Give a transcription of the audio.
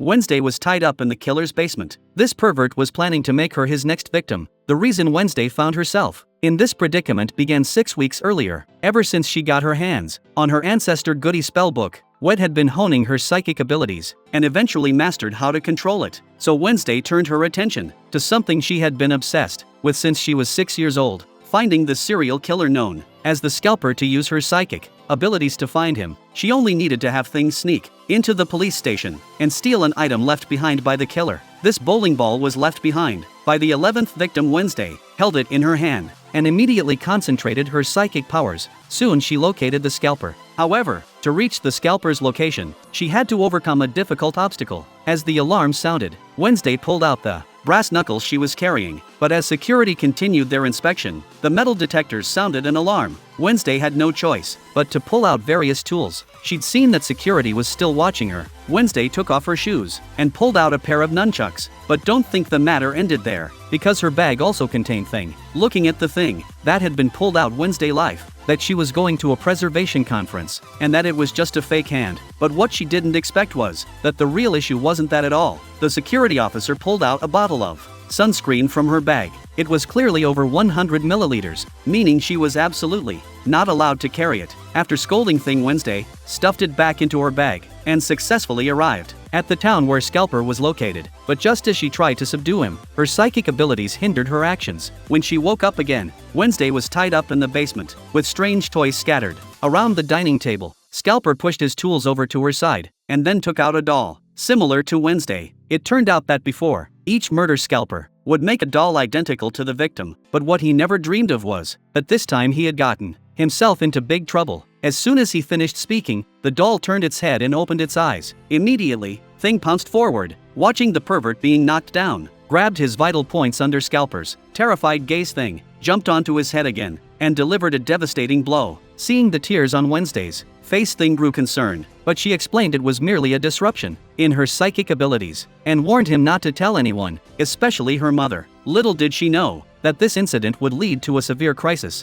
Wednesday was tied up in the killer's basement. This pervert was planning to make her his next victim. The reason Wednesday found herself in this predicament began 6 weeks earlier. Ever since she got her hands on her ancestor Goody spellbook, Wed had been honing her psychic abilities and eventually mastered how to control it. So Wednesday turned her attention to something she had been obsessed with since she was 6 years old: finding the serial killer known as the Scalper. To use her psychic abilities to find him, she only needed to have things sneak into the police station and steal an item left behind by the killer. This bowling ball was left behind by the 11th victim. Wednesday held it in her hand and immediately concentrated her psychic powers. Soon she located the Scalper. However, to reach the Scalper's location, she had to overcome a difficult obstacle. As the alarm sounded, Wednesday pulled out the brass knuckles she was carrying, but as security continued their inspection, the metal detectors sounded an alarm. Wednesday had no choice but to pull out various tools. She'd seen that security was still watching her. Wednesday took off her shoes and pulled out a pair of nunchucks. But don't think the matter ended there, because her bag also contained thing. Looking at the thing that had been pulled out, Wednesday life that she was going to a preservation conference and that it was just a fake hand. But what she didn't expect was that the real issue wasn't that at all. The security officer pulled out a bottle of sunscreen from her bag. It was clearly over 100 milliliters, meaning she was absolutely not allowed to carry it. After scolding thing, Wednesday stuffed it back into her bag and successfully arrived at the town where Scalper was located. But just as she tried to subdue him, her psychic abilities hindered her actions. When she woke up again, Wednesday was tied up in the basement with strange toys scattered around the dining table. Scalper pushed his tools over to her side and then took out a doll similar to Wednesday. It turned out that before each murder, Scalper would make a doll identical to the victim, but what he never dreamed of was that this time he had gotten himself into big trouble. As soon as he finished speaking, the doll turned its head and opened its eyes. Immediately, Thing pounced forward, watching the pervert being knocked down, grabbed his vital points under Scalper's terrified gaze. Thing jumped onto his head again and delivered a devastating blow. Seeing the tears on Wednesday's face, Thing grew concerned, but she explained it was merely a disruption in her psychic abilities and warned him not to tell anyone, especially her mother. Little did she know that this incident would lead to a severe crisis.